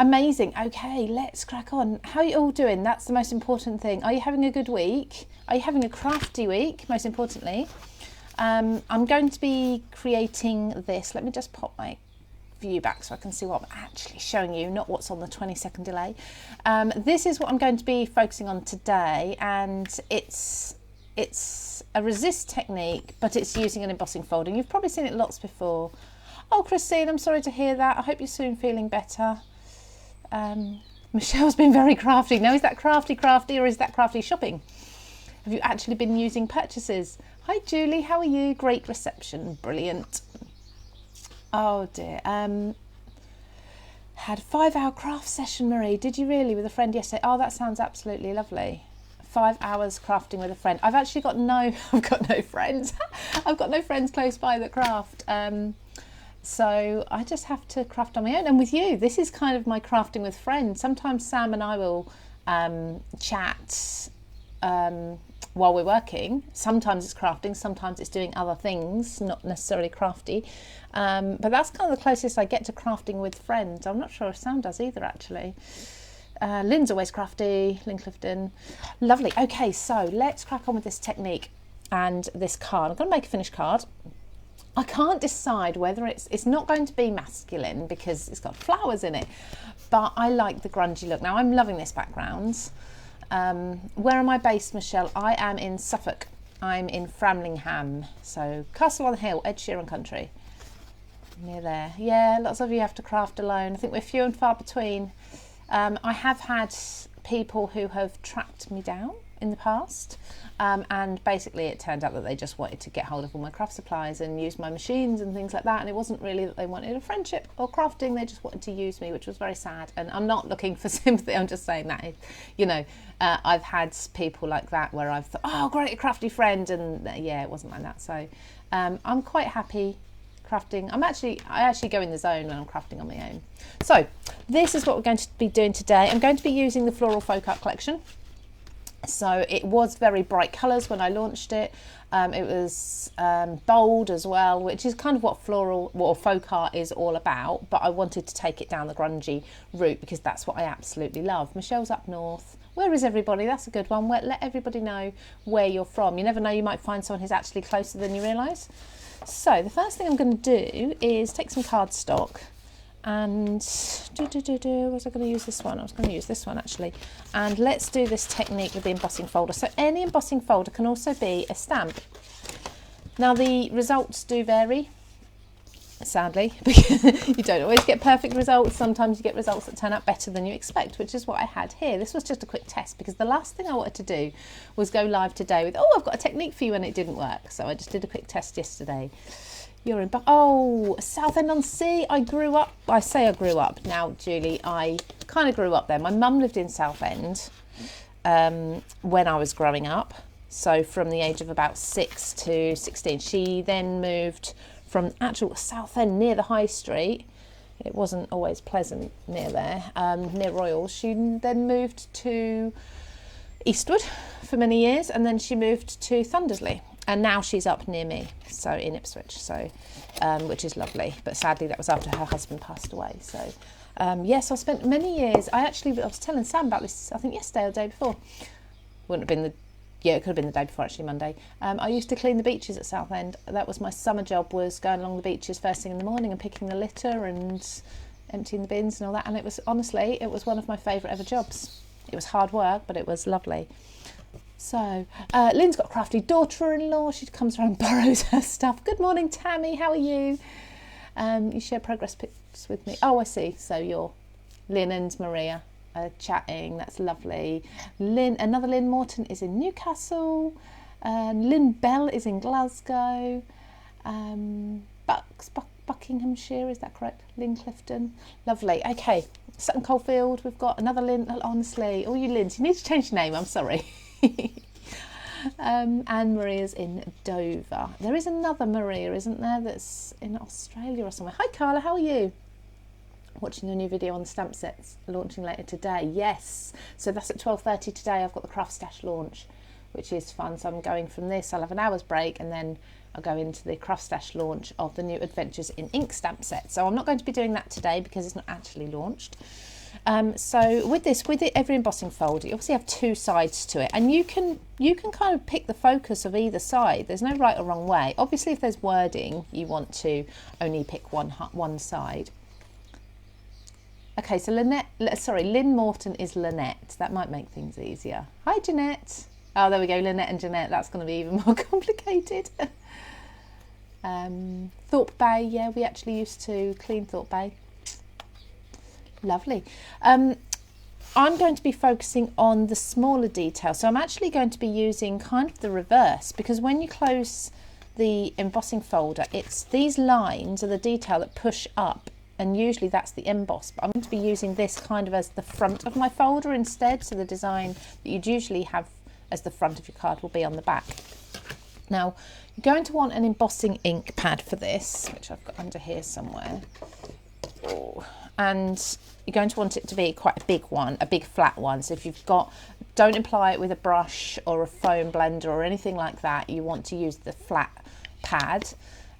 Amazing. Okay, let's crack on. How are you all doing? That's the most important thing. Are you having a good week? Are you having a crafty week, most importantly? I'm going to be creating this. Let me just pop my view back so I can see what I'm actually showing you, not what's on the 20-second delay. This is what I'm going to be focusing on today, and it's a resist technique, but it's using an embossing folder. You've probably seen it lots before. Oh, Christine, I'm sorry to hear that. I hope you're soon feeling better. Michelle's been very crafty. Now, is that crafty or is that crafty shopping? Have you actually been using purchases? Hi, Julie. How are you? Great reception. Brilliant. Oh, dear. Had a 5-hour craft session, Marie. Did you really, with a friend yesterday? Oh, that sounds absolutely lovely. 5 hours crafting with a friend. I've actually got I've got no friends. I've got no friends close by that craft. So I just have to craft on my own. And with you, this is kind of my crafting with friends. Sometimes Sam and I will chat while we're working. Sometimes it's crafting, sometimes it's doing other things, not necessarily crafty. But that's kind of the closest I get to crafting with friends. I'm not sure if Sam does either, actually. Lynn's always crafty, Lynn Clifton. Lovely. Okay, so let's crack on with this technique and this card. I'm going to make a finished card. I can't decide whether it's not going to be masculine because it's got flowers in it, but I like the grungy look. Now, I'm loving this background. Where am I based, Michelle? I am in Suffolk. I'm in Framlingham, so Castle on the Hill, Ed Sheeran country. Near there. Yeah, lots of you have to craft alone. I think we're few and far between. I have had people who have tracked me down in the past, and basically it turned out that they just wanted to get hold of all my craft supplies and use my machines and things like that, and it wasn't really that they wanted a friendship or crafting, they just wanted to use me, which was very sad. And I'm not looking for sympathy, I'm just saying that, you know, I've had people like that where I've thought, oh great, a crafty friend, and yeah, it wasn't like that. So I'm quite happy crafting. I actually go in the zone when I'm crafting on my own. So this is what we're going to be doing today. I'm going to be using the Floral Folk Art collection. So it was very bright colours when I launched it. It was bold as well, which is kind of what folk art is all about. But I wanted to take it down the grungy route because that's what I absolutely love. Michelle's up north. Where is everybody? That's a good one. Let everybody know where you're from. You never know, you might find someone who's actually closer than you realise. So the first thing I'm going to do is take some cardstock. And was I going to use this one? I was going to use this one actually. And let's do this technique with the embossing folder. So any embossing folder can also be a stamp. Now the results do vary, sadly, because you don't always get perfect results. Sometimes you get results that turn out better than you expect, which is what I had here. This was just a quick test because the last thing I wanted to do was go live today with, oh, I've got a technique for you, and it didn't work. So I just did a quick test yesterday. You're in, Southend-on-Sea. I grew up now, Julie. I kind of grew up there. My mum lived in Southend when I was growing up. So from the age of about 6 to 16. She then moved from actual Southend near the High Street. It wasn't always pleasant near there, near Royal. She then moved to Eastwood for many years, and then she moved to Thundersley. And now she's up near me, so in Ipswich, so which is lovely. But sadly, that was after her husband passed away. So yes, I spent many years. I was telling Sam about this, I think yesterday or the day before. Wouldn't have been it could have been the day before, actually, Monday. I used to clean the beaches at Southend. That was my summer job, was going along the beaches first thing in the morning and picking the litter and emptying the bins and all that. And it was one of my favourite ever jobs. It was hard work, but it was lovely. So, Lynn's got a crafty daughter-in-law. She comes around and borrows her stuff. Good morning, Tammy. How are you? You share progress pics with me. Oh, I see. So you're Lynn and Maria are chatting. That's lovely. Another Lynn Morton is in Newcastle. Lynn Bell is in Glasgow. Buckinghamshire, is that correct? Lynn Clifton. Lovely. Okay. Sutton Coldfield. We've got another Lynn. Honestly, all you Lynns, you need to change your name. I'm sorry. Anne Maria's in Dover. There is another Maria, isn't there, that's in Australia or somewhere. Hi Carla, how are you? Watching your new video on the stamp sets launching later today. Yes, so that's at 12:30 today. I've got the Craft Stash launch, which is fun. So I'm going from this, I'll have an hour's break, and then I'll go into the Craft Stash launch of the new Adventures in Ink stamp set. So I'm not going to be doing that today because it's not actually launched. So with every embossing folder, you obviously have two sides to it, and you can kind of pick the focus of either side. There's no right or wrong way. Obviously, if there's wording, you want to only pick one side. Okay, so Lynn Morton is Lynette. That might make things easier. Hi, Jeanette. Oh, there we go, Lynette and Jeanette. That's going to be even more complicated. Thorpe Bay, yeah, we actually used to clean Thorpe Bay. Lovely. I'm going to be focusing on the smaller detail. So I'm actually going to be using kind of the reverse, because when you close the embossing folder, it's these lines are the detail that push up, and usually that's the emboss, but I'm going to be using this kind of as the front of my folder instead. So the design that you'd usually have as the front of your card will be on the back. Now, you're going to want an embossing ink pad for this, which I've got under here somewhere. Oh. And you're going to want it to be quite a big one, a big flat one. So if you've got, don't apply it with a brush or a foam blender or anything like that. You want to use the flat pad.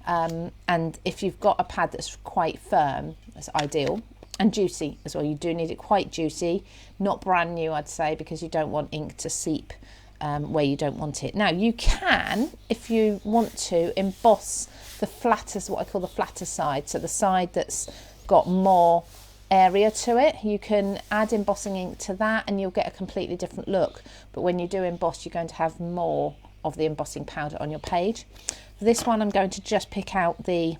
And if you've got a pad that's quite firm, that's ideal. And juicy as well. You do need it quite juicy, not brand new, I'd say, because you don't want ink to seep where you don't want it. Now you can, if you want to, emboss the flatter, what I call the flatter side. So the side that's got more area to it, you can add embossing ink to that and you'll get a completely different look. But when you do emboss, you're going to have more of the embossing powder on your page. For this one, I'm going to just pick out the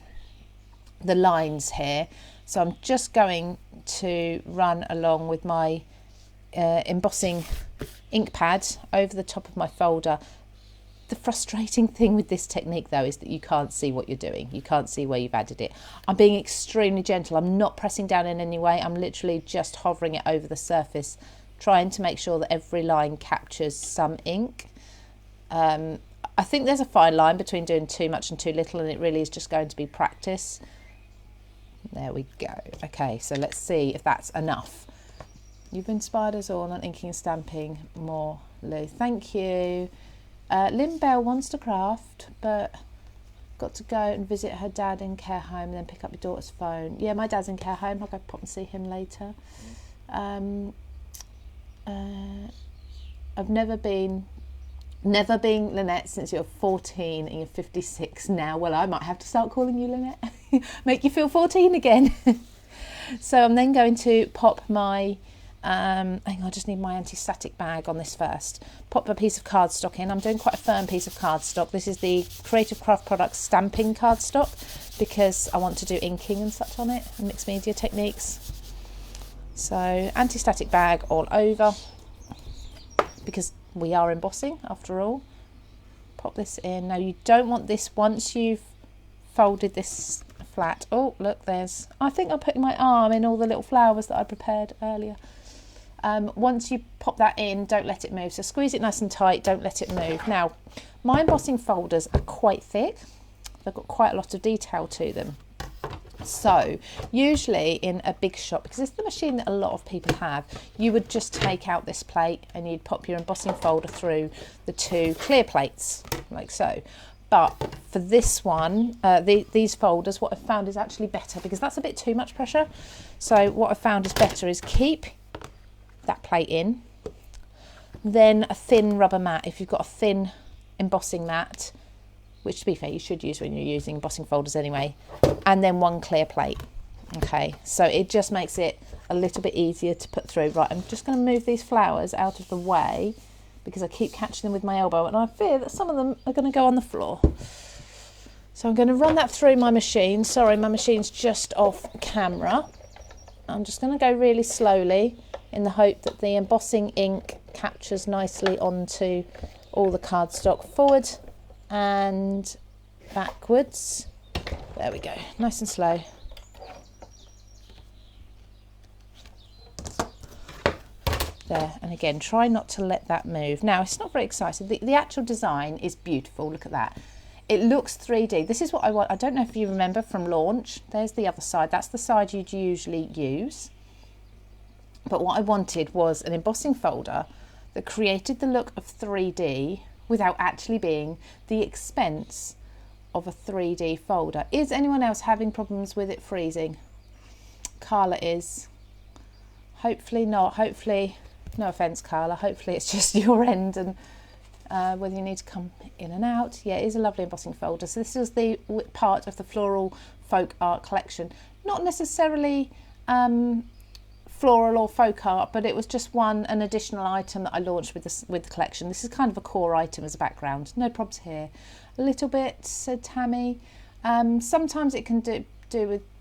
lines here. So I'm just going to run along with my embossing ink pad over the top of my folder. The frustrating thing with this technique though is that you can't see what you're doing. You can't see where you've added it. I'm being extremely gentle. I'm not pressing down in any way. I'm literally just hovering it over the surface, trying to make sure that every line captures some ink. I think there's a fine line between doing too much and too little, and it really is just going to be practice. There we go. Okay, so let's see if that's enough. You've inspired us all on inking and stamping more, Lou. Thank you. Lynn Bell wants to craft, but got to go and visit her dad in care home and then pick up your daughter's phone. Yeah, my dad's in care home. I'll go pop and see him later. I've never been Lynette since you're 14 and you're 56 now. Well, I might have to start calling you Lynette. Make you feel 14 again. So I'm then going to pop my hang on, I just need my anti-static bag on this first. Pop a piece of cardstock in. I'm doing quite a firm piece of cardstock. This is the Creative Craft Products stamping cardstock because I want to do inking and such on it and mixed media techniques. So anti-static bag all over because we are embossing after all. Pop this in. Now you don't want this once you've folded this flat. Oh look, I think I'm putting my arm in all the little flowers that I prepared earlier. Once you pop that in, don't let it move. So squeeze it nice and tight, don't let it move. Now, my embossing folders are quite thick. They've got quite a lot of detail to them. So usually in a big shop, because it's the machine that a lot of people have, you would just take out this plate and you'd pop your embossing folder through the two clear plates, like so. But for this one, these folders, what I've found is actually better because that's a bit too much pressure. So what I've found is better is keep that plate in, then a thin rubber mat. If you've got a thin embossing mat, which to be fair you should use when you're using embossing folders anyway, and then one clear plate. Okay, so it just makes it a little bit easier to put through. Right, I'm just going to move these flowers out of the way because I keep catching them with my elbow and I fear that some of them are going to go on the floor. So I'm going to run that through my machine. Sorry, my machine's just off camera. I'm just going to go really slowly in the hope that the embossing ink captures nicely onto all the cardstock, forward and backwards. There we go, nice and slow. There, and again, try not to let that move. Now, it's not very exciting. The actual design is beautiful. Look at that. It looks 3D. This is what I want. I don't know if you remember from launch. There's the other side. That's the side you'd usually use. But what I wanted was an embossing folder that created the look of 3D without actually being the expense of a 3D folder. Is anyone else having problems with it freezing? Carla is. Hopefully not. Hopefully, no offence, Carla, hopefully it's just your end and whether you need to come in and out. Yeah, it is a lovely embossing folder. So this is the part of the Floral Folk Art collection. Not necessarily floral or folk art, but it was just an additional item that I launched with the collection. This is kind of a core item as a background. No probs here. A little bit, said Tammy. Sometimes it can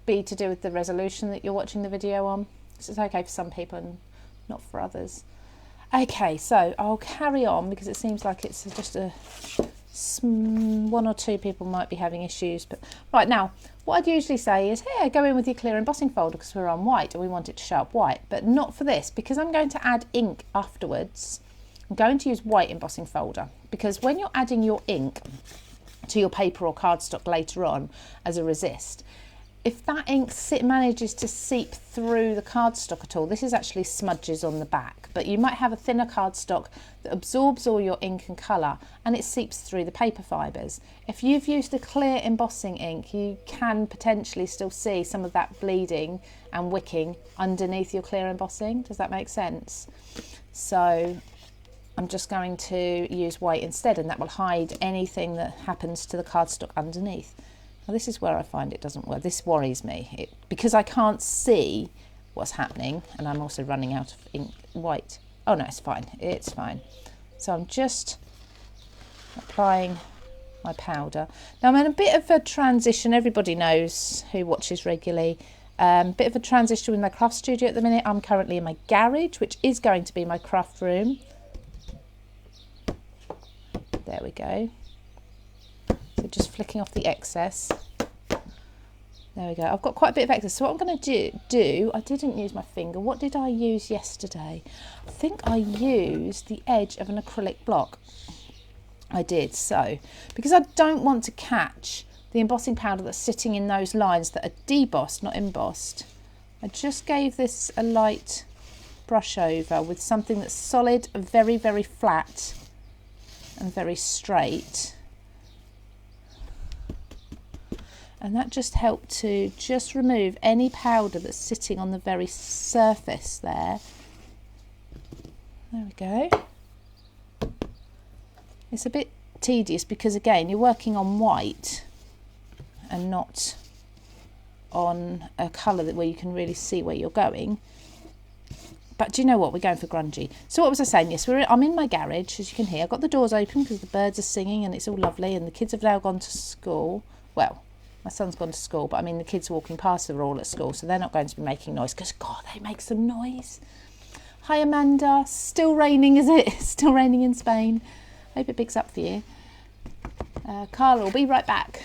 be to do with the resolution that you're watching the video on. So it's okay for some people and not for others. Okay, so I'll carry on because it seems like it's just one or two people might be having issues. But right now, what I'd usually say is, hey, go in with your clear embossing folder because we're on white and we want it to show up white, but not for this because I'm going to add ink afterwards. I'm going to use white embossing folder because when you're adding your ink to your paper or cardstock later on as a resist, if that ink manages to seep through the cardstock at all, this is actually smudges on the back, but you might have a thinner cardstock that absorbs all your ink and colour and it seeps through the paper fibres. If you've used a clear embossing ink, you can potentially still see some of that bleeding and wicking underneath your clear embossing. Does that make sense? So I'm just going to use white instead, and that will hide anything that happens to the cardstock underneath. Now this is where I find it doesn't work. This worries me because I can't see what's happening, and I'm also running out of ink white. Oh no, it's fine. It's fine. So I'm just applying my powder. Now I'm in a bit of a transition. Everybody knows who watches regularly. Bit of a transition with my craft studio at the minute. I'm currently in my garage, which is going to be my craft room. There we go. So just flicking off the excess. There we go. I've got quite a bit of excess. So what I'm going to do, I didn't use my finger. What did I use yesterday? I think I used the edge of an acrylic block. I did. So because I don't want to catch the embossing powder that's sitting in those lines that are debossed, not embossed, I just gave this a light brush over with something that's solid, very, very flat and very straight. And that just helped to just remove any powder that's sitting on the very surface there. There we go. It's a bit tedious because again, you're working on white and not on a colour where you can really see where you're going. But do you know what? We're going for grungy. So what was I saying? Yes, I'm in my garage, as you can hear. I've got the doors open because the birds are singing and it's all lovely and the kids have now gone to school. Well, my son's gone to school, but I mean the kids walking past are all at school, so they're not going to be making noise because, God, they make some noise. Hi, Amanda. Still raining, is it? Still raining in Spain. Hope it picks up for you. Carla will be right back.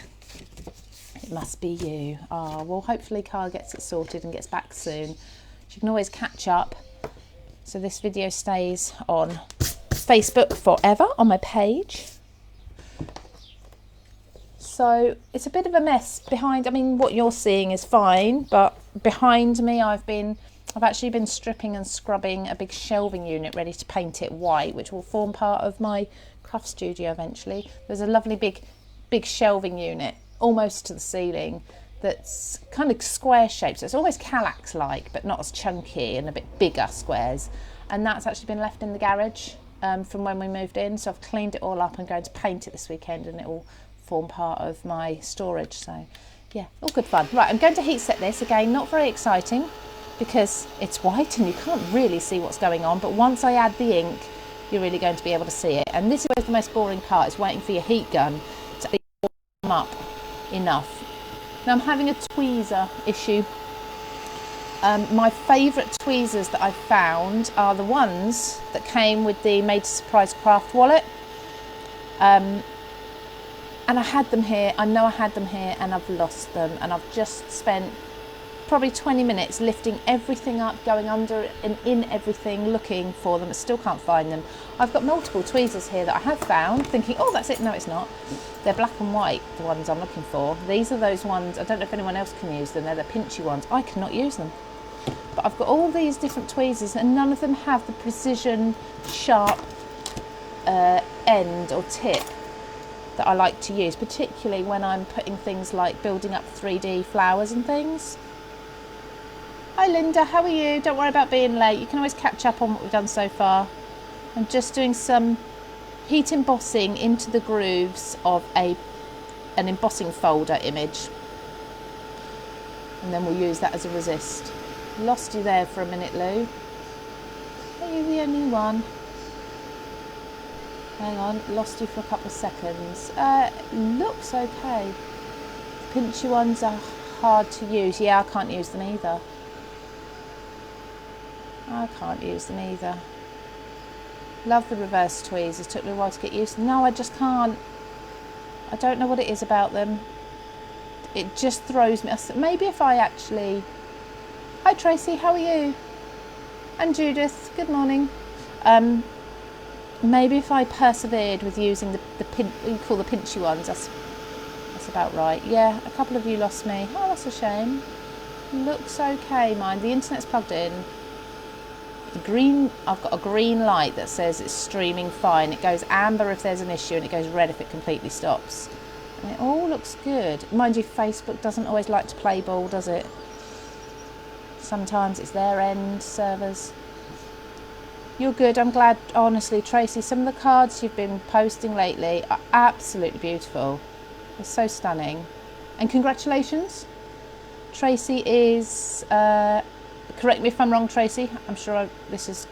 It must be you. Oh, well, hopefully Carla gets it sorted and gets back soon. She can always catch up. So this video stays on Facebook forever on my page. So it's a bit of a mess behind. I mean, what you're seeing is fine, but behind me I've actually been stripping and scrubbing a big shelving unit ready to paint it white, which will form part of my craft studio eventually. There's a lovely big shelving unit almost to the ceiling that's kind of square shaped, so it's almost Kallax like but not as chunky and a bit bigger squares, and that's actually been left in the garage from when we moved in. So I've cleaned it all up and going to paint it this weekend and it will form part of my storage. So yeah, all good fun. Right, I'm going to heat set this again. Not very exciting because it's white and you can't really see what's going on, but once I add the ink you're really going to be able to see it. And this is the most boring part, is waiting for your heat gun to warm up enough. Now I'm having a tweezer issue. My favourite tweezers that I've found are the ones that came with the Made to Surprise craft wallet. And I had them here, I know I had them here and I've lost them, and I've just spent probably 20 minutes lifting everything up, going under and in everything, looking for them. I still can't find them. I've got multiple tweezers here that I have found, thinking, oh, that's it. No, it's not. They're black and white, the ones I'm looking for. These are those ones, I don't know if anyone else can use them, they're the pinchy ones. I cannot use them. But I've got all these different tweezers and none of them have the precision, sharp end or tip that I like to use, particularly when I'm putting things like building up 3D flowers and things. Hi Linda, how are you? Don't worry about being late. You can always catch up on what we've done so far. I'm just doing some heat embossing into the grooves of an embossing folder image. And then we'll use that as a resist. Lost you there for a minute, Lou. Are you the only one? Hang on, lost you for a couple of seconds. Looks okay. Pinchy ones are hard to use. Yeah, I can't use them either. I can't use them either. Love the reverse tweezers. Took me a while to get used to. No, I just can't. I don't know what it is about them. It just throws me. Maybe if I actually... Hi Tracy, how are you? And Judith, good morning. Maybe if I persevered with using the what you call the pinchy ones, that's about right. Yeah, a couple of you lost me. Oh, that's a shame. Looks okay, mine. The internet's plugged in. The green, I've got a green light that says it's streaming fine. It goes amber if there's an issue and it goes red if it completely stops. And it all looks good. Mind you, Facebook doesn't always like to play ball, does it? Sometimes it's their end servers. You're good, I'm glad, honestly, Tracy. Some of the cards you've been posting lately are absolutely beautiful. They're so stunning. And congratulations. Tracy is, correct me if I'm wrong, Tracy. I'm sure this is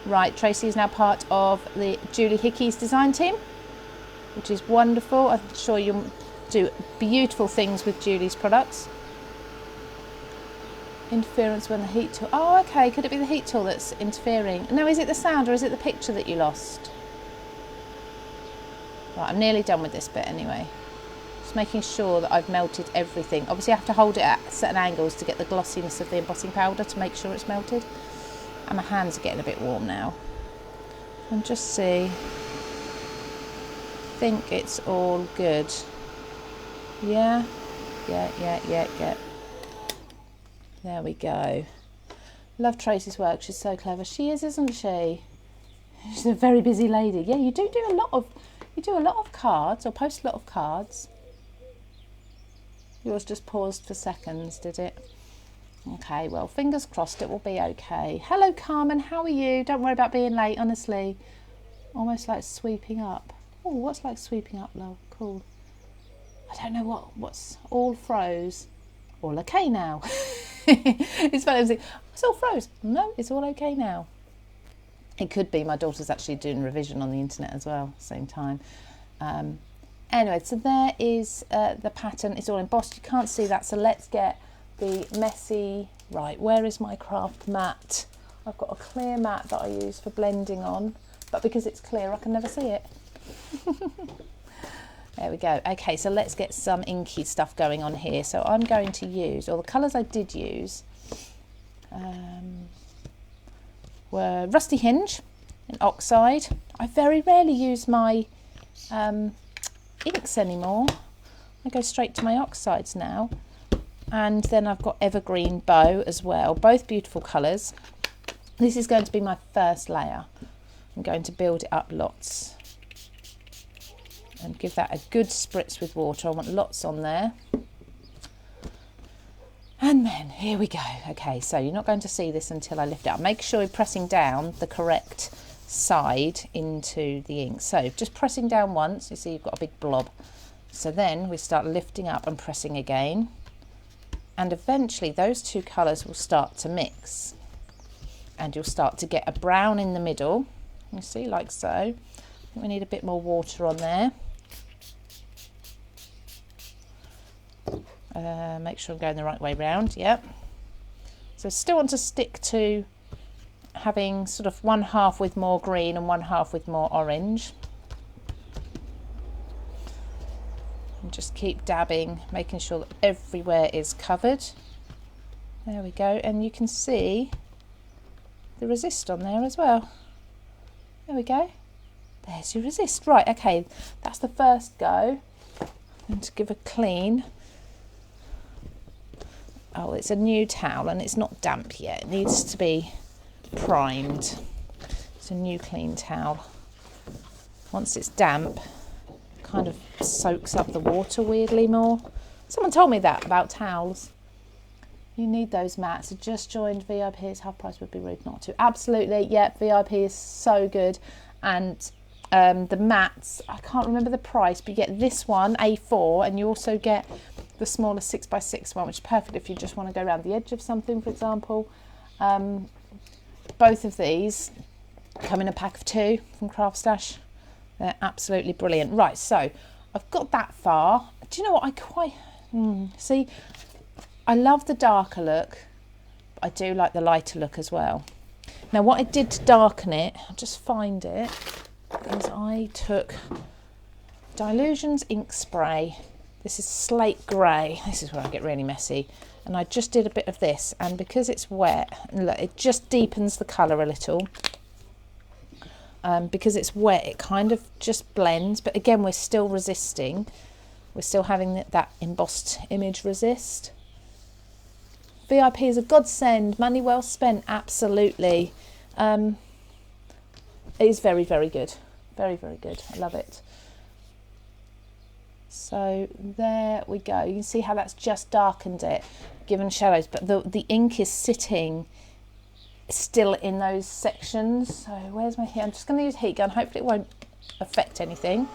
right. Tracy is now part of the Julie Hickey's design team, which is wonderful. I'm sure you'll do beautiful things with Julie's products. Interference when the heat tool. Oh, okay. Could it be the heat tool that's interfering? No, is it the sound or is it the picture that you lost? Right, I'm nearly done with this bit anyway. Just making sure that I've melted everything. Obviously, I have to hold it at certain angles to get the glossiness of the embossing powder to make sure it's melted. And my hands are getting a bit warm now. And just see. I think it's all good. Yeah. There we go. Love Tracy's work. She's so clever. She is, isn't she? She's a very busy lady. Yeah, you do a lot of cards, or post a lot of cards. Yours just paused for seconds, did it? Okay, well, fingers crossed it will be okay. Hello, Carmen. How are you? Don't worry about being late, honestly. Almost like sweeping up. Oh, what's like sweeping up, love? Cool. I don't know what's all froze. All okay now. It's funny, I was like, it's all froze. No, it's all okay now. It could be my daughter's actually doing revision on the internet as well, same time. Anyway, so there is the pattern. It's all embossed. You can't see that, so let's get the messy... Right, where is my craft mat? I've got a clear mat that I use for blending on, but because it's clear, I can never see it. There we go. Okay, so let's get some inky stuff going on here. So I'm going to use, or the colours I did use were Rusty Hinge and Oxide. I very rarely use my inks anymore. I go straight to my Oxides now. And then I've got Evergreen Bow as well. Both beautiful colours. This is going to be my first layer. I'm going to build it up lots. And give that a good spritz with water. I want lots on there. And then here we go. Okay, so you're not going to see this until I lift it up. Make sure you're pressing down the correct side into the ink. So just pressing down once, you see you've got a big blob. So then we start lifting up and pressing again. And eventually those two colours will start to mix. And you'll start to get a brown in the middle. You see, like so. We need a bit more water on there. Make sure I'm going the right way round. Yep. So still want to stick to having sort of one half with more green and one half with more orange. And just keep dabbing, making sure that everywhere is covered. There we go. And you can see the resist on there as well. There we go. There's your resist. Right, okay, that's the first go. And to give a clean. Oh, it's a new towel and it's not damp yet. It needs to be primed. It's a new clean towel. Once it's damp, it kind of soaks up the water weirdly more. Someone told me that about towels. You need those mats. I just joined VIP. It's half price, would be rude not to. Absolutely, yeah, VIP is so good. And the mats, I can't remember the price, but you get this one, A4, and you also get the smaller 6x6 one, which is perfect if you just want to go around the edge of something, for example. Both of these come in a pack of 2 from Craft Stash. They're absolutely brilliant. Right, so I've got that far. Do you know what? I quite see, I love the darker look, but I do like the lighter look as well. Now what I did to darken it, I'll just find it, is I took Dilutions ink spray. This is slate grey. This is where I get really messy. And I just did a bit of this, and because it's wet, look, it just deepens the colour a little. Because it's wet, it kind of just blends, but again, we're still resisting. We're still having that embossed image resist. VIP is a godsend, money well spent, absolutely. It is very, very good. Very, very good. I love it. So there we go. You can see how that's just darkened it, given shadows, but the ink is sitting still in those sections. So where's my heat? I'm just going to use heat gun. Hopefully it won't affect anything.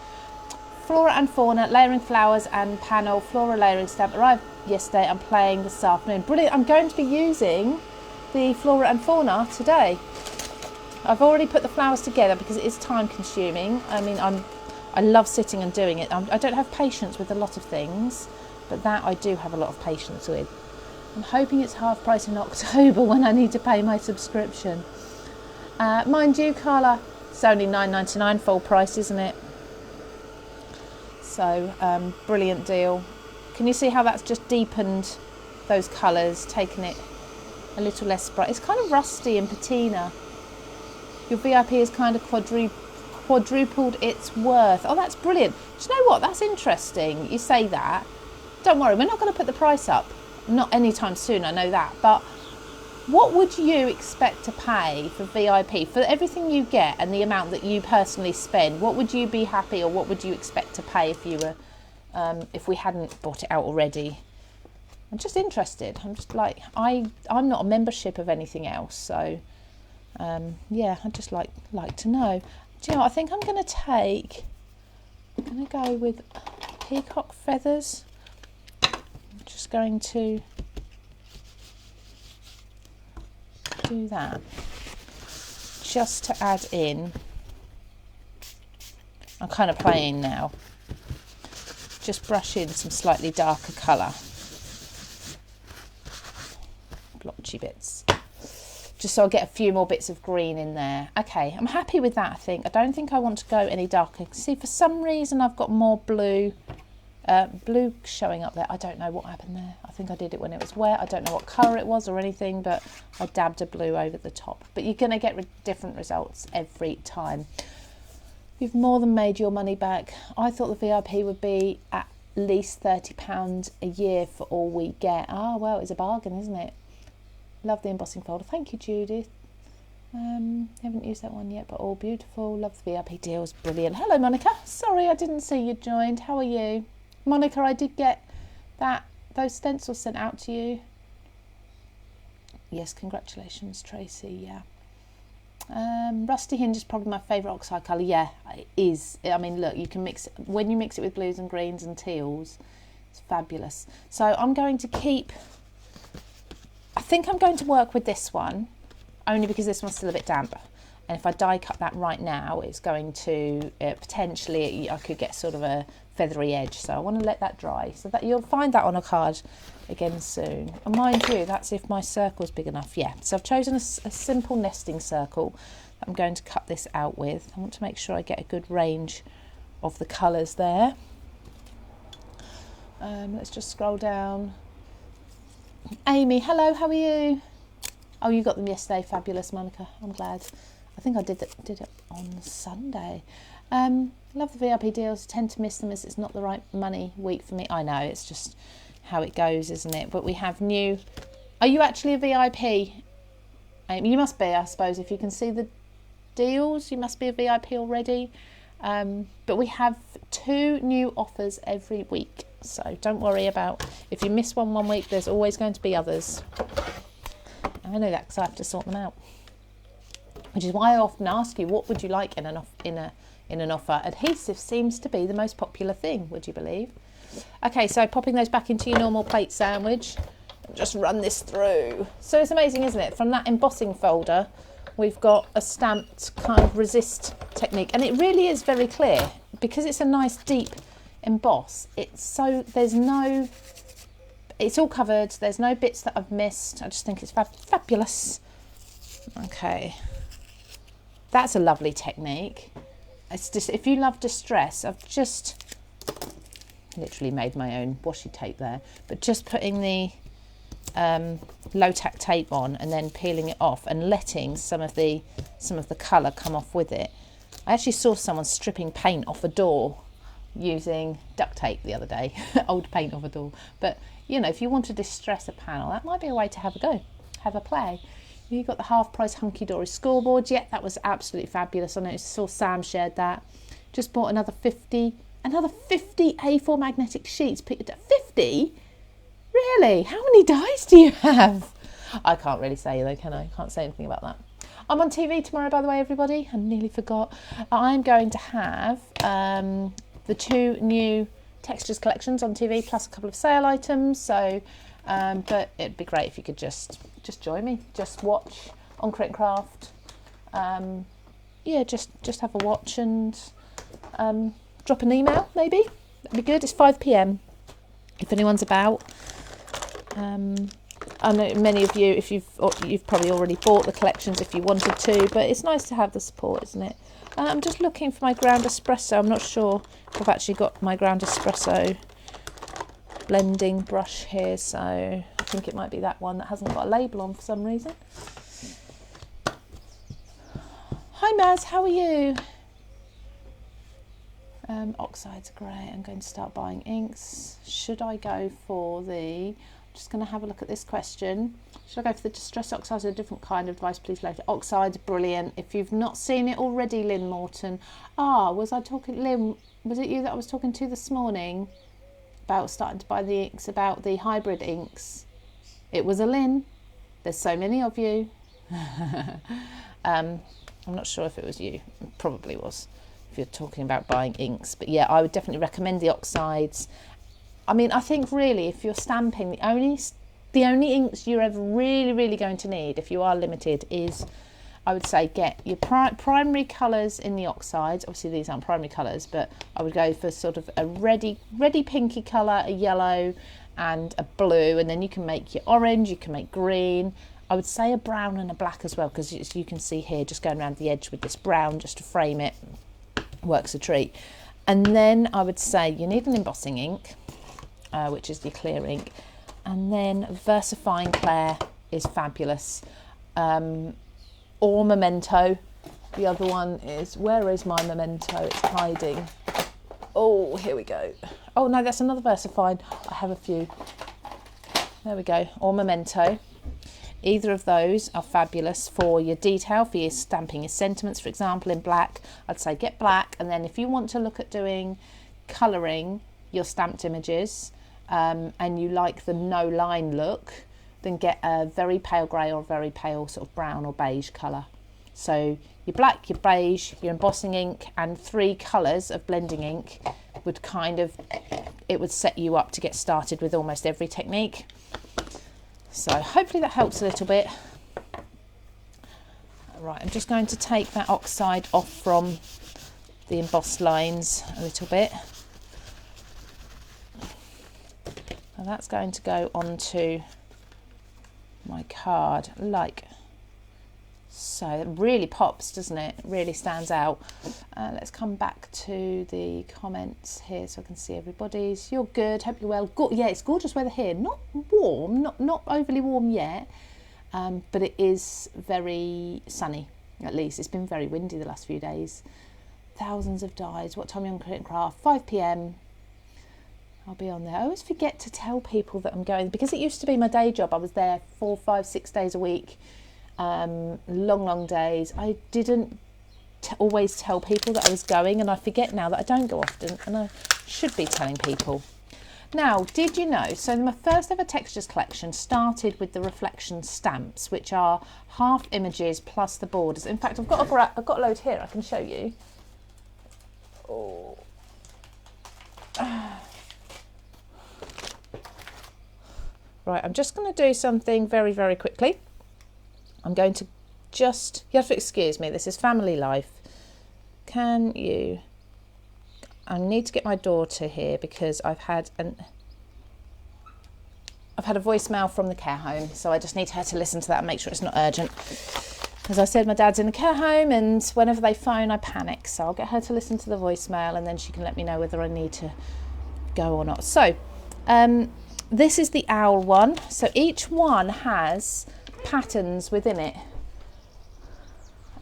Flora and Fauna, layering flowers and panel, flora layering stamp arrived yesterday. I'm playing this afternoon. Brilliant. I'm going to be using the Flora and Fauna today. I've already put the flowers together because it is time consuming. I mean, I love sitting and doing it. I don't have patience with a lot of things, but that I do have a lot of patience with. I'm hoping it's half price in October when I need to pay my subscription. Mind you, Carla, it's only $9.99 full price, isn't it? So brilliant deal. Can you see how that's just deepened those colours, taken it a little less bright? It's kind of rusty and patina. Your VIP is kind of quadrupled its worth. Oh, that's brilliant. Do you know what? That's interesting. You say that. Don't worry, we're not going to put the price up. Not anytime soon, I know that. But what would you expect to pay for VIP? For everything you get and the amount that you personally spend, what would you be happy, or what would you expect to pay if you were, if we hadn't bought it out already? I'm just interested. I'm just like, I'm not a membership of anything else. So, yeah, I'd just like to know. Do you know what? I think I'm going to go with peacock feathers. I'm just going to do that just to add in. I'm kind of playing now. Just brush in some slightly darker colour. Blotchy bits. Just so I'll get a few more bits of green in there. Okay, I'm happy with that, I think. I don't think I want to go any darker. See, for some reason I've got more blue showing up there. I don't know what happened there. I think I did it when it was wet. I don't know what colour it was or anything, but I dabbed a blue over the top. But you're going to get different results every time. You've more than made your money back. I thought the VIP would be at least £30 a year for all we get. Ah, well, it's a bargain, isn't it? Love the embossing folder. Thank you, Judith. Haven't used that one yet, but all beautiful. Love the VIP deals. Brilliant. Hello, Monica. Sorry I didn't see you joined. How are you? Monica, I did get those stencils sent out to you. Yes, congratulations, Tracy. Yeah. Rusty Hinge is probably my favourite oxide colour. Yeah, it is. I mean, look, you can mix it, when you mix it with blues and greens and teals, it's fabulous. So I'm going to keep, I think I'm going to work with this one, only because this one's still a bit damp. And if I die cut that right now, it's going to, potentially, I could get sort of a feathery edge. So I want to let that dry. So that you'll find that on a card again soon. And mind you, that's if my circle's big enough. Yeah, so I've chosen a simple nesting circle that I'm going to cut this out with. I want to make sure I get a good range of the colours there. Let's just scroll down. Amy, hello, how are you? Oh, you got them yesterday. Fabulous, Monica. I'm glad. I think I did it on Sunday. Love the VIP deals. Tend to miss them as it's not the right money week for me. I know, it's just how it goes, isn't it? But we have new. Are you actually a VIP? You must be, I suppose. If you can see the deals, you must be a VIP already. But we have 2 new offers every week, so don't worry about if you miss one week, there's always going to be others. I know that because I have to sort them out, which is why I often ask you, what would you like in an offer? Adhesive seems to be the most popular thing, would you believe? Okay, so popping those back into your normal plate sandwich, just run this through. So it's amazing, isn't it? From that embossing folder, we've got a stamped kind of resist technique, and it really is very clear because it's a nice deep emboss. It's all covered. There's no bits that I've missed. I just think it's fabulous. Okay, that's a lovely technique. It's just, if you love distress, I've just literally made my own washi tape there, but just putting the low tack tape on and then peeling it off and letting some of the colour come off with it. I actually saw someone stripping paint off a door using duct tape the other day. Old paint off a door. But you know, if you want to distress a panel, that might be a way to have a go, have a play. You got the half price hunky dory scoreboard. Yeah, that was absolutely fabulous. I saw Sam shared that. Just bought another 50 A4 magnetic sheets. 50? Really? How many dies do you have? I can't really say though, can I? Can't say anything about that. I'm on TV tomorrow, by the way, everybody. I nearly forgot. I'm going to have the 2 new textures collections on TV, plus a couple of sale items. So, but it'd be great if you could just join me, just watch on Crit and Craft. Yeah, just have a watch and drop an email, maybe. That'd be good. It's 5 p.m. if anyone's about. I know many of you, if you've probably already bought the collections if you wanted to, but it's nice to have the support, isn't it? I'm just looking for my ground espresso. I'm not sure if I've actually got my ground espresso blending brush here, so I think it might be that one that hasn't got a label on for some reason. Hi Maz, how are you? Oxides are great. I'm going to start buying inks. Should I go for the... Just going to have a look at this question. Should I go for the Distress Oxides or a different kind of advice, please, later? Oxides, brilliant. If you've not seen it already, Lynn Morton. Was I talking, Lynn, was it you that I was talking to this morning about starting to buy the inks, about the hybrid inks? It was a Lynn. There's so many of you. I'm not sure if it was you. It probably was, if you're talking about buying inks. But yeah, I would definitely recommend the Oxides. I mean, I think really if you're stamping, the only inks you're ever really going to need if you are limited is, I would say, get your primary colours in the Oxides. Obviously these aren't primary colours, but I would go for sort of a ready pinky colour, a yellow and a blue, and then you can make your orange, you can make green. I would say a brown and a black as well, because as you can see here, just going around the edge with this brown just to frame it, works a treat. And then I would say you need an embossing ink, which is your clear ink, and then VersaFine Clair is fabulous, or Memento. The other one is, where is my Memento? It's hiding. Oh, here we go. Oh no, that's another VersaFine. I have a few. There we go, or Memento. Either of those are fabulous for your detail, for your stamping your sentiments, for example, in black. I'd say get black, and then if you want to look at doing colouring your stamped images, and you like the no line look, then get a very pale grey or very pale sort of brown or beige colour. So your black, your beige, your embossing ink, and 3 colours of blending ink would it would set you up to get started with almost every technique. So hopefully that helps a little bit. Right, I'm just going to take that oxide off from the embossed lines a little bit. And that's going to go onto my card like so. It really pops, doesn't it? It really stands out. Let's come back to the comments here so I can see everybody's. You're good, hope you're well. Yeah, it's gorgeous weather here. Not warm, not overly warm yet, but it is very sunny, at least. It's been very windy the last few days. Thousands of dies. What time are you on Crit and Craft? 5 p.m. I'll be on there. I always forget to tell people that I'm going, because it used to be my day job. I was there 4, 5, 6 days a week, long days. I didn't always tell people that I was going, and I forget now that I don't go often, and I should be telling people. Now, did you know, so my first ever textures collection started with the reflection stamps, which are half images plus the borders. In fact, I've got a load here I can show you. Oh. Right, I'm just going to do something very, very quickly. I'm going to just, you have to excuse me, this is family life. Can you, I need to get my daughter here because I've had a voicemail from the care home, so I just need her to listen to that and make sure it's not urgent. As I said, my dad's in the care home, and whenever they phone I panic, so I'll get her to listen to the voicemail and then she can let me know whether I need to go or not. So this is the owl one, so each one has patterns within it.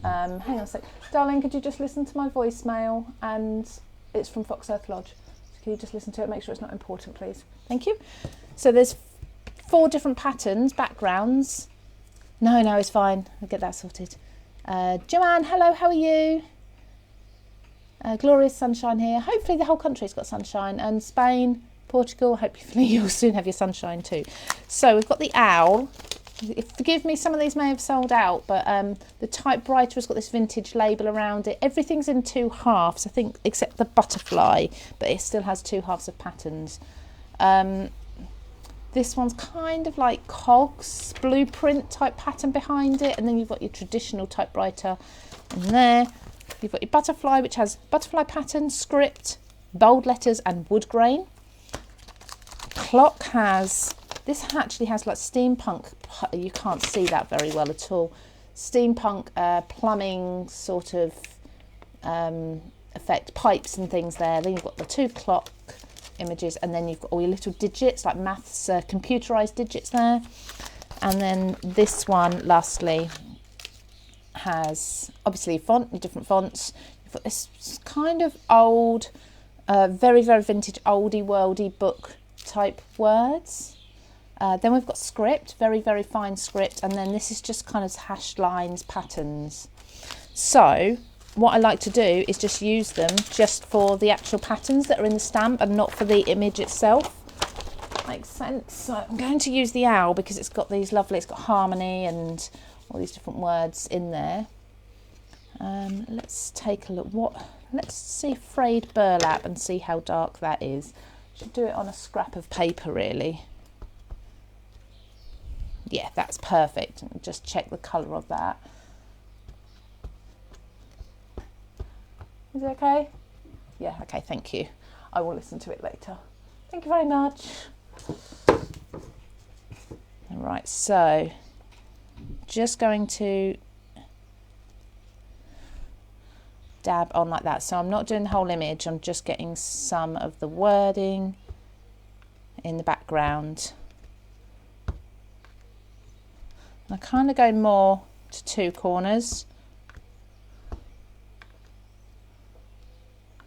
Hang on a sec. Darling, could you just listen to my voicemail? And it's from Fox Earth Lodge. Can you just listen to it? Make sure it's not important, please. Thank you. So there's 4 different patterns, backgrounds. No, it's fine. I'll get that sorted. Joanne, hello, how are you? Glorious sunshine here. Hopefully the whole country's got sunshine. And Spain, Portugal, hopefully you'll soon have your sunshine too. So we've got the owl. Forgive me, some of these may have sold out, but the typewriter has got this vintage label around it. Everything's in 2 halves, I think, except the butterfly, but it still has 2 halves of patterns. This one's kind of like cogs, blueprint type pattern behind it, and then you've got your traditional typewriter in there. You've got your butterfly, which has butterfly pattern, script, bold letters and wood grain. Clock has, this actually has like steampunk, you can't see that very well at all, steampunk plumbing sort of effect, pipes and things there. Then you've got the 2 clock images, and then you've got all your little digits like maths, computerized digits there. And then this one lastly has obviously different fonts. You've got this kind of old, very, very vintage, oldie worldy book type words. Then we've got script, very, very fine script, and then this is just kind of hashed lines, patterns. So what I like to do is just use them just for the actual patterns that are in the stamp and not for the image itself. Makes sense. So I'm going to use the owl because it's got these lovely, it's got harmony and all these different words in there. Let's take a look. Let's see frayed burlap and see how dark that is. Should do it on a scrap of paper really. Yeah, that's perfect. Just check the colour of that. Is it okay? Yeah, okay, thank you. I will listen to it later. Thank you very much. Right, so just going to dab on like that. So I'm not doing the whole image, I'm just getting some of the wording in the background. I kind of go more to 2 corners.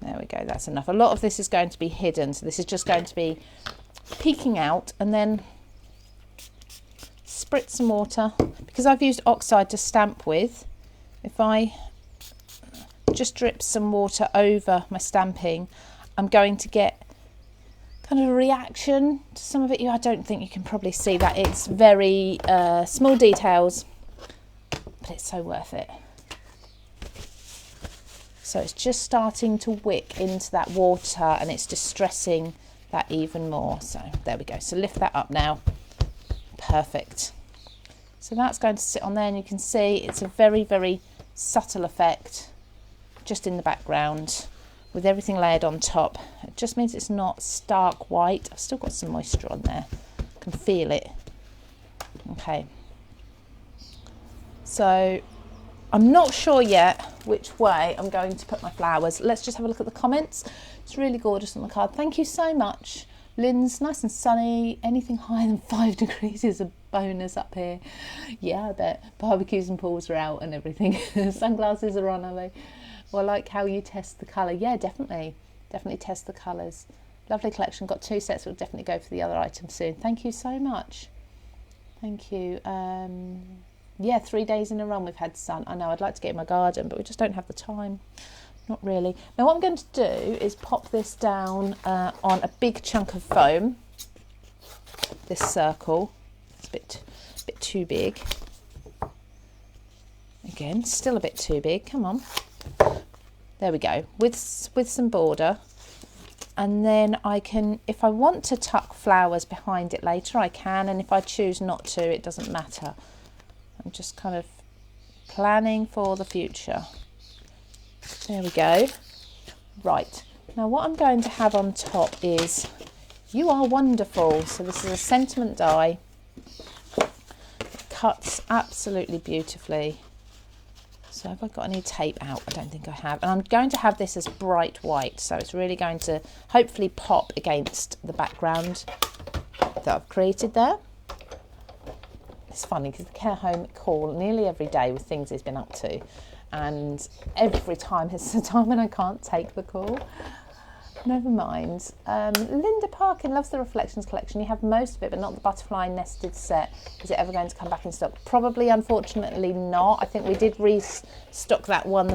There we go, that's enough. A lot of this is going to be hidden, so this is just going to be peeking out, and then spritz some water. Because I've used Oxide to stamp with, if I just drip some water over my stamping, I'm going to get kind of a reaction to some of it. I don't think you can probably see that. It's very small details, but it's so worth it. So it's just starting to wick into that water and it's distressing that even more. So there we go. So lift that up now. Perfect. So that's going to sit on there, and you can see it's a very, very subtle effect just in the background with everything layered on top. It just means it's not stark white. I've still got some moisture on there. I can feel it. Okay. So I'm not sure yet which way I'm going to put my flowers. Let's just have a look at the comments. It's really gorgeous on the card. Thank you so much. Lynn's nice and sunny. Anything higher than 5 degrees is a bonus up here. Yeah, I bet. Barbecues and pools are out and everything. Sunglasses are on, are they? Well, I like how you test the colour. Yeah, definitely. Definitely test the colours. Lovely collection. Got 2 sets. We'll definitely go for the other items soon. Thank you so much. Thank you. Yeah, 3 days in a row we've had sun. I know, I'd like to get in my garden, but we just don't have the time. Not really. Now what I'm going to do is pop this down on a big chunk of foam. This circle. It's a bit too big. Again, still a bit too big. Come on. There we go. With some border. And then I can, if I want to tuck flowers behind it later, I can. And if I choose not to, it doesn't matter. I'm just kind of planning for the future. There we go. Right. Now what I'm going to have on top is You Are Wonderful. So this is a sentiment die. It cuts absolutely beautifully. So have I got any tape out? I don't think I have. And I'm going to have this as bright white. So it's really going to hopefully pop against the background that I've created there. It's funny because the care home call nearly every day with things he's been up to. And every time is the time when I can't take the call. Never mind. Linda Parkin loves the Reflections collection. You have most of it, but not the butterfly nested set. Is it ever going to come back in stock? Probably, unfortunately not. I think we did restock that one.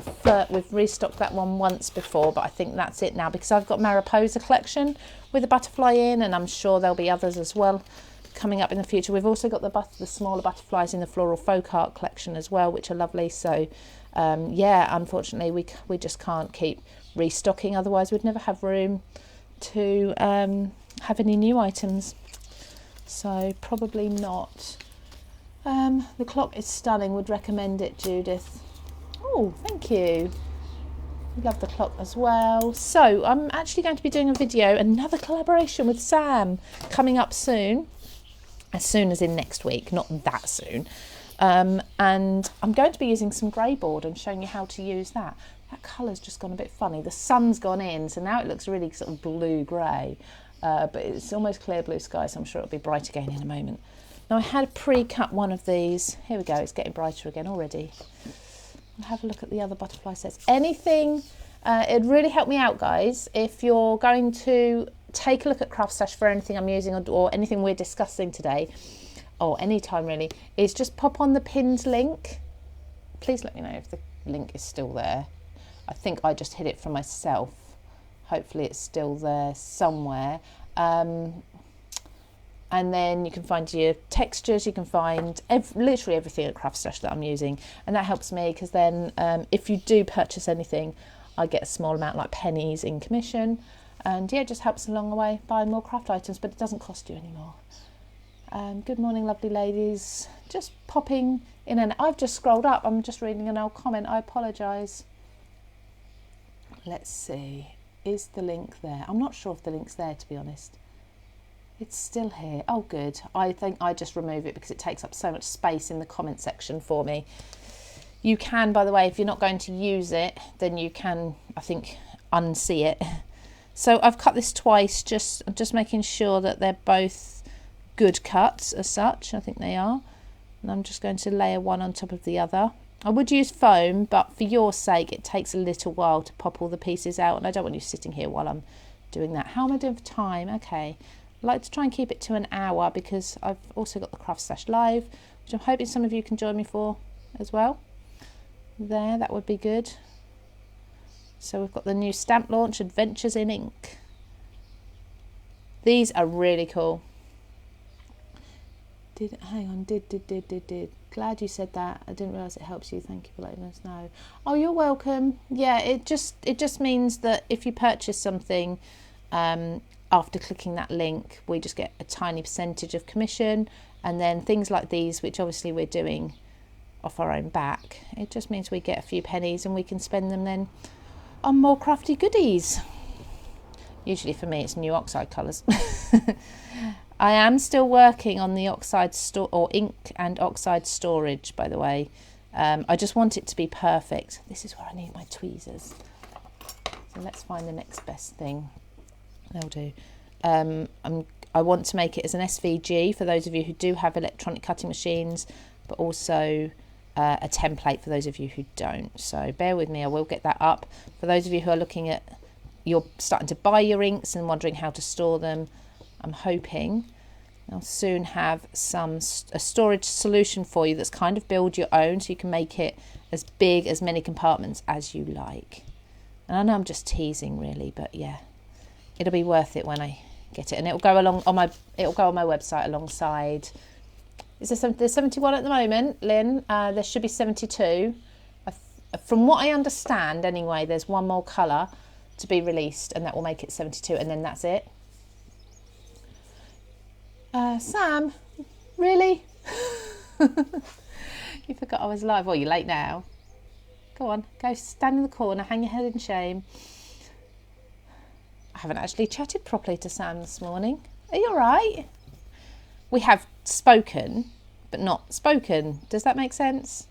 We've restocked that one once before, but I think that's it now because I've got Mariposa collection with a butterfly in, and I'm sure there'll be others as well coming up in the future. We've also got the smaller butterflies in the Floral Folk Art collection as well, which are lovely. So yeah, unfortunately we just can't keep restocking, otherwise we'd never have room to have any new items. So probably not. The clock is stunning, would recommend it, Judith. Oh, thank you. Love the clock as well. So I'm actually going to be doing a video, another collaboration with Sam, coming up soon. As soon as in next week, not that soon. And I'm going to be using some grey board and showing you how to use that. That colour's just gone a bit funny. The sun's gone in, so now it looks really sort of blue-grey. But it's almost clear blue sky, so I'm sure it'll be bright again in a moment. Now, I had pre-cut one of these. Here we go, it's getting brighter again already. I'll have a look at the other butterfly sets. Anything, it'd really help me out, guys, if you're going to take a look at Craft Stash for anything I'm using or anything we're discussing today, or any time really, is just pop on the pinned link. Please let me know if the link is still there. I think I just hid it for myself. Hopefully it's still there somewhere. And then you can find your textures, you can find literally everything at Craft Stash that I'm using. And that helps me because then if you do purchase anything, I get a small amount, like pennies in commission. And yeah, it just helps along the way buying more craft items, but it doesn't cost you anymore. Good morning, lovely ladies. Just popping in, and I've just scrolled up. I'm just reading an old comment. I apologise. Let's see. Is the link there? I'm not sure if the link's there, to be honest. It's still here. Oh, good. I think I just remove it because it takes up so much space in the comment section for me. You can, by the way, if you're not going to use it, then you can, I think, unsee it. So I've cut this twice, just making sure that they're both good cuts as such. I think they are. And I'm just going to layer one on top of the other. I would use foam, but for your sake, it takes a little while to pop all the pieces out. And I don't want you sitting here while I'm doing that. How am I doing for time? Okay. I like to try and keep it to an hour because I've also got the Craft Stash Live, which I'm hoping some of you can join me for as well. There, that would be good. So we've got the new stamp launch, Adventures in Ink. These are really cool. Hang on, did. Glad you said that. I didn't realise it helps you. Thank you for letting us know. Oh, you're welcome. Yeah, it just means that if you purchase something after clicking that link, we just get a tiny percentage of commission. And then things like these, which obviously we're doing off our own back, it just means we get a few pennies and we can spend them then on more crafty goodies. Usually for me it's new Oxide colours. I am still working on the Oxide ink and Oxide storage, by the way. I just want it to be perfect. This is where I need my tweezers. So let's find the next best thing. That'll do. I want to make it as an SVG for those of you who do have electronic cutting machines, but also a template for those of you who don't. So bear with me, I will get that up. For those of you who are looking at, you're starting to buy your inks and wondering how to store them, I'm hoping I'll soon have a storage solution for you that's kind of build your own, so you can make it as big, as many compartments as you like. And I know I'm just teasing really, but yeah, it'll be worth it when I get it, and it'll go on my website alongside. There's 71 at the moment, Lynn. There should be 72. From what I understand, anyway, there's one more colour to be released, and that will make it 72, and then that's it. Sam, really? You forgot I was live. Well, you're late now. Go on, go stand in the corner, hang your head in shame. I haven't actually chatted properly to Sam this morning. Are you all right? We have spoken, but not spoken. Does that make sense?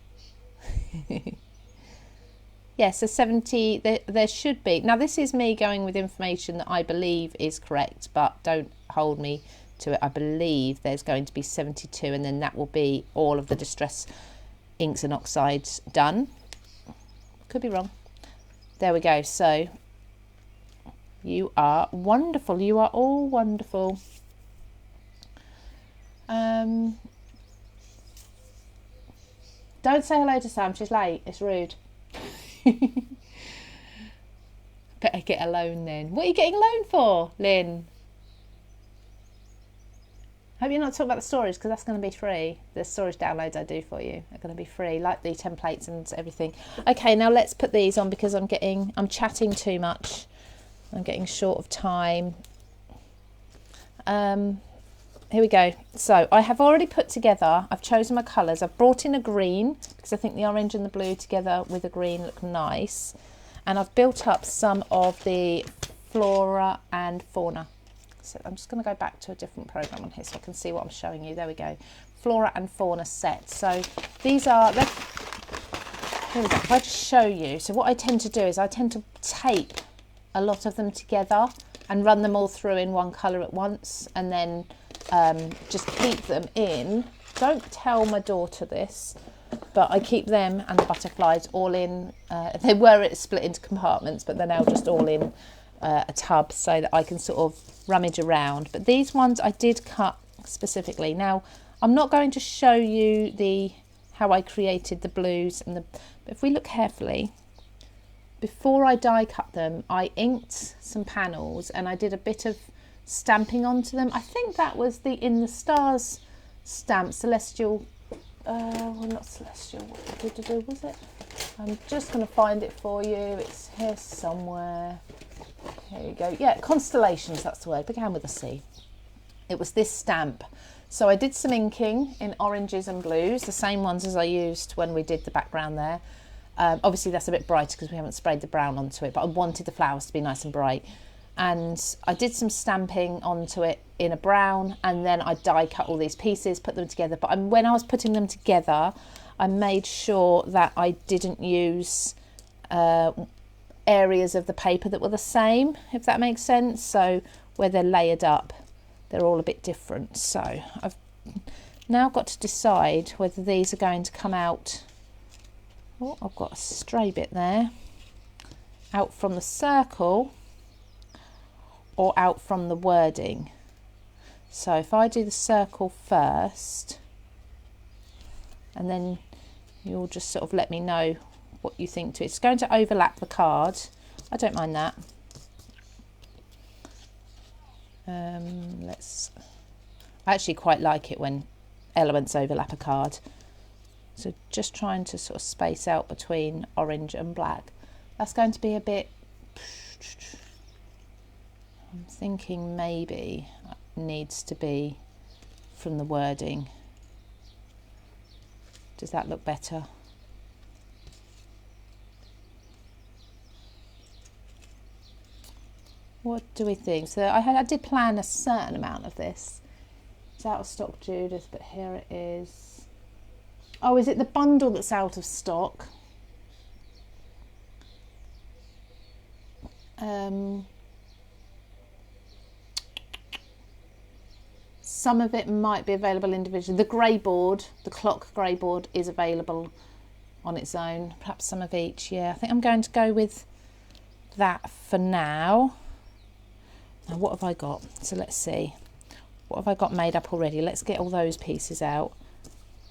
Yes, so 70, there should be. Now, this is me going with information that I believe is correct, but don't hold me to it. I believe there's going to be 72, and then that will be all of the distress inks and oxides done. Could be wrong. There we go. So you are wonderful. You are all wonderful. Don't say hello to Sam. She's late. It's rude. Better get a loan then. What are you getting a loan for, Lynn? Hope you're not talking about the storage, because that's going to be free. The storage downloads I do for you are going to be free, like the templates and everything. Okay, now let's put these on, because I'm chatting too much. I'm getting short of time. Here we go. So I have already put together, I've chosen my colours. I've brought in a green, because I think the orange and the blue together with a green look nice. And I've built up some of the flora and fauna. So I'm just going to go back to a different program on here so I can see what I'm showing you. There we go. Flora and fauna set. So these are, here we go. If I just show you, so what I tend to do is I tend to tape a lot of them together and run them all through in one colour at once, and then just keep them in. Don't tell my daughter this, but I keep them and the butterflies all in. They were split into compartments, but they're now just all in a tub, so that I can sort of rummage around. But these ones I did cut specifically. Now I'm not going to show you how I created the blues and but if we look carefully, before I die cut them, I inked some panels and I did a bit of stamping onto them. I think that was the In the Stars stamp, Celestial. Well, not Celestial. What was it? I'm just going to find it for you. It's here somewhere. Here you go. Yeah, Constellations, that's the word. Began with a C. It was this stamp. So I did some inking in oranges and blues, the same ones as I used when we did the background there. Obviously that's a bit brighter because we haven't sprayed the brown onto it, but I wanted the flowers to be nice and bright. And I did some stamping onto it in a brown, and then I die cut all these pieces, put them together. But when I was putting them together, I made sure that I didn't use areas of the paper that were the same, if that makes sense. So where they're layered up, they're all a bit different. So I've now got to decide whether these are going to come out. Oh, I've got a stray bit there. Out from the circle or out from the wording. So if I do the circle first, and then you'll just sort of let me know what you think to it. It's going to overlap the card. I don't mind that. I actually quite like it when elements overlap a card. So just trying to sort of space out between orange and black. That's going to be a bit, I'm thinking maybe it needs to be from the wording. Does that look better? What do we think? So I did plan a certain amount of this. It's out of stock, Judith, but here it is. Oh, is it the bundle that's out of stock? Some of it might be available individually. The grey board, the clock grey board, is available on its own. Perhaps some of each. Yeah, I think I'm going to go with that for now. Now, what have I got? So let's see. What have I got made up already? Let's get all those pieces out.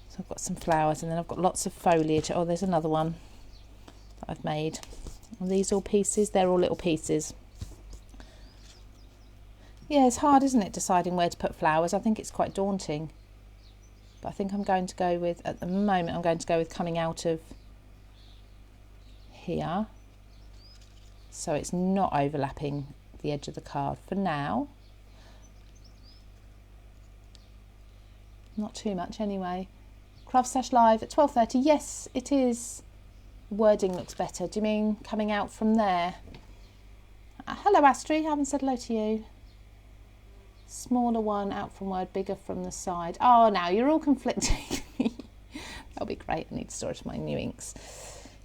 So I've got some flowers, and then I've got lots of foliage. Oh, there's another one that I've made. Are these all pieces? They're all little pieces. Yeah, it's hard, isn't it, deciding where to put flowers? I think it's quite daunting. But I think I'm going to go with, at the moment, I'm going to go with coming out of here. So it's not overlapping the edge of the card for now. Not too much anyway. Craft Stash Live at 12:30. Yes, it is. Wording looks better. Do you mean coming out from there? Hello, Astrid. I haven't said hello to you. Smaller one out from word, bigger from the side. Oh, now you're all conflicting. That'll be great. I need to store it in my new inks.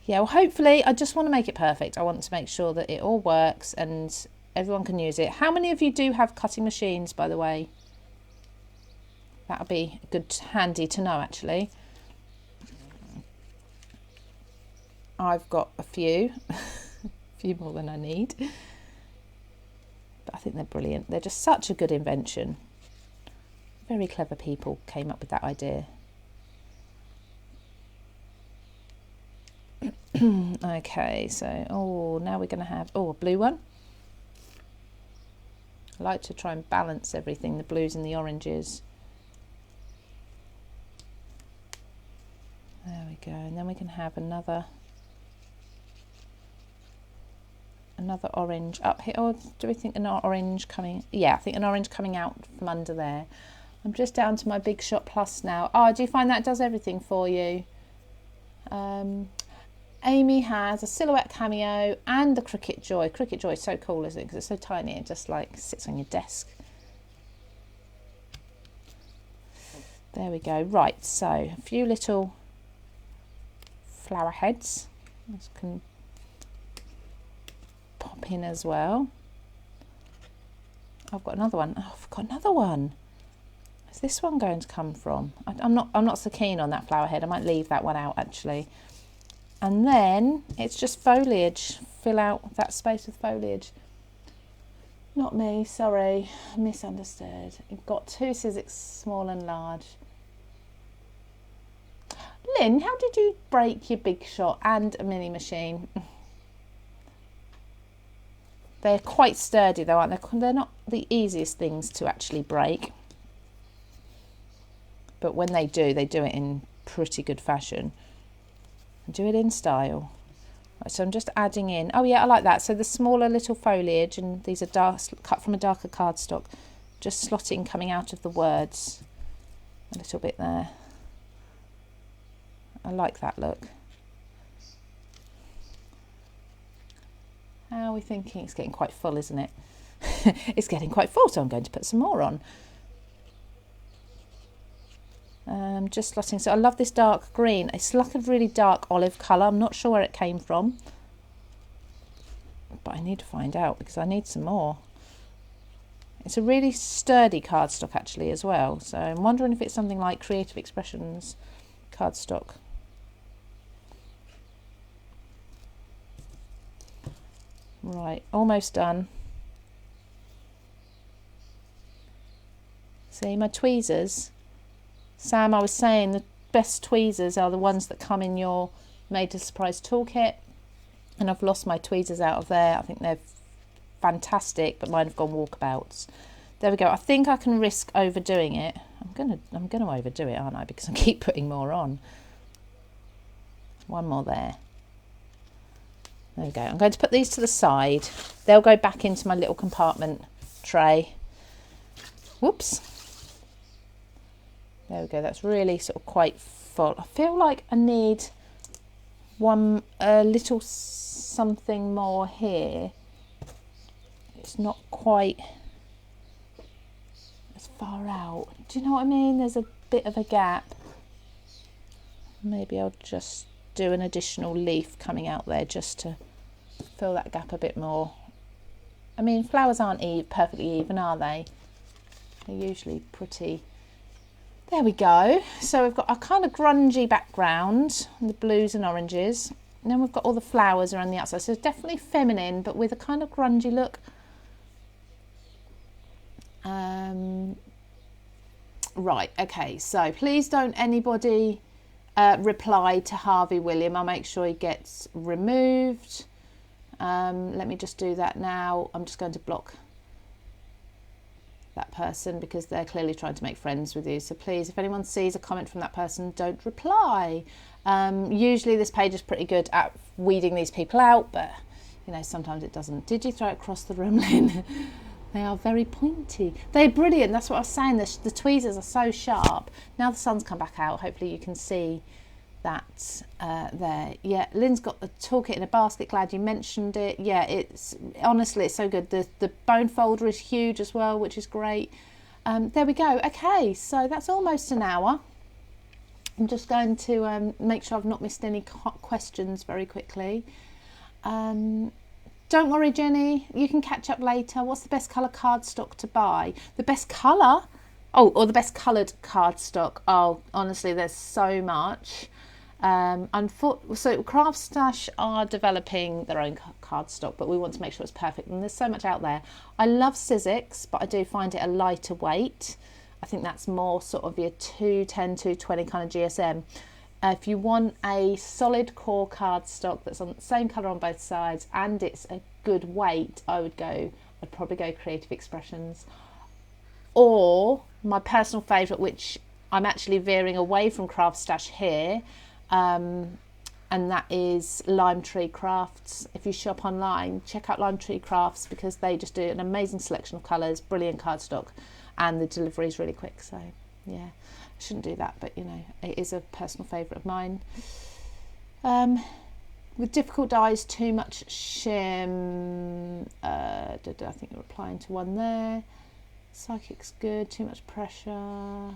Yeah, well, hopefully, I just want to make it perfect. I want to make sure that it all works and everyone can use it. How many of you do have cutting machines, by the way? That'll be good, handy to know, actually. I've got a few, a few more than I need. But I think they're brilliant. They're just such a good invention. Very clever people came up with that idea. Okay, so, oh, now we're going to have, oh, a blue one. I like to try and balance everything, the blues and the oranges. There we go, and then we can have another orange up here. Or do we think an orange coming? Yeah, I think an orange coming out from under there. I'm just down to my Big Shot Plus now. Oh, do you find that does everything for you? Amy has a silhouette cameo and the Cricket Joy. Cricket Joy is so cool, isn't it? Because it's so tiny, it just like sits on your desk. There we go. Right, so a few little flower heads. This can pop in as well. I've got another one. Oh, I've got another one. Where's this one going to come from? I'm not so keen on that flower head. I might leave that one out actually. And then it's just foliage. Fill out that space with foliage. Not me, sorry, misunderstood. You've got two Sizzix small and large. Lynn, how did you break your Big Shot and a mini machine? They're quite sturdy though, aren't they? They're not the easiest things to actually break. But when they do it in pretty good fashion. Do it in style. Right, so I'm just adding in, oh yeah, I like that. So the smaller little foliage, and these are cut from a darker cardstock, just slotting coming out of the words a little bit there. I like that look. How are we thinking? It's getting quite full, isn't it? It's getting quite full, so I'm going to put some more on. Just slotting. So I love this dark green. It's like a really dark olive colour. I'm not sure where it came from, but I need to find out because I need some more. It's a really sturdy cardstock actually as well. So I'm wondering if it's something like Creative Expressions cardstock. Right, almost done. See my tweezers? Sam, I was saying the best tweezers are the ones that come in your Made to Surprise toolkit, and I've lost my tweezers out of there. I think they're fantastic, but mine have gone walkabouts. There we go. I think I can risk overdoing it. I'm gonna overdo it, aren't I? Because I keep putting more on. One more there. There we go. I'm going to put these to the side. They'll go back into my little compartment tray. Whoops. There we go, that's really sort of quite full. I feel like I need a little something more here. It's not quite as far out. Do you know what I mean? There's a bit of a gap. Maybe I'll just do an additional leaf coming out there just to fill that gap a bit more. I mean, flowers aren't perfectly even, are they? They're usually pretty. There we go. So we've got a kind of grungy background, the blues and oranges. And then we've got all the flowers around the outside. So it's definitely feminine, but with a kind of grungy look. Right, okay, so please don't anybody reply to Harvey William. I'll make sure he gets removed. Let me just do that now. I'm just going to block that person because they're clearly trying to make friends with you. So please, if anyone sees a comment from that person, don't reply. Usually this page is pretty good at weeding these people out, but you know, sometimes it doesn't. Did you throw it across the room, Lynn? They are very pointy. They're brilliant. That's what I was saying. The tweezers are so sharp. Now the sun's come back out. Hopefully you can see that there. Yeah, Lynn's got the toolkit in a basket. Glad you mentioned it. Yeah, it's honestly, it's so good. The bone folder is huge as well, which is great. There we go. Okay, so that's almost an hour. I'm just going to make sure I've not missed any questions very quickly. Don't worry, Jenny, you can catch up later. What's the best colour cardstock to buy? The best colour? Oh, or the best coloured cardstock. Oh, honestly, there's so much. So Craft Stash are developing their own cardstock, but we want to make sure it's perfect. And there's so much out there. I love Sizzix, but I do find it a lighter weight. I think that's more sort of your 210, 220 kind of GSM. If you want a solid core cardstock that's on the same colour on both sides and it's a good weight, I'd probably go Creative Expressions. Or my personal favourite, which I'm actually veering away from Craft Stash here, and that is Lime Tree Crafts. If you shop online, check out Lime Tree Crafts because they just do an amazing selection of colours, brilliant cardstock, and the delivery is really quick. So yeah, I shouldn't do that, but you know, it is a personal favourite of mine. With difficult dyes, too much shim. I think you're replying to one there. Psychic's good. Too much pressure.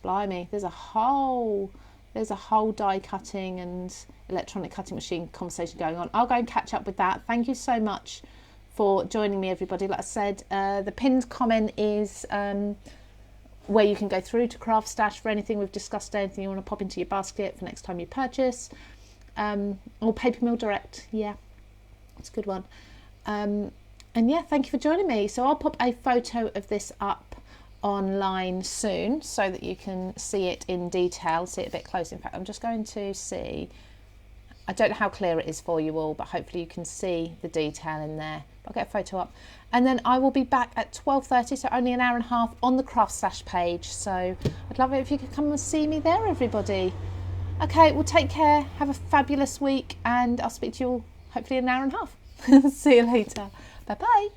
Blimey, there's a whole die cutting and electronic cutting machine conversation going on. I'll go and catch up with that. Thank you so much for joining me, everybody. Like I said, the pinned comment is where you can go through to Craft Stash for anything we've discussed, anything you want to pop into your basket for next time you purchase. Or Paper Mill Direct. Yeah, it's a good one. And yeah, thank you for joining me. So I'll pop a photo of this up online soon so that you can see it in detail, see it a bit closer. In fact, I'm just going to see, I don't know how clear it is for you all, but hopefully you can see the detail in there. I'll get a photo up and then I will be back at 12:30, so only an hour and a half on the Craft Stash page. So I'd love it if you could come and see me there, everybody. Okay, well, take care, have a fabulous week, and I'll speak to you all hopefully in an hour and a half. See you later. Bye bye.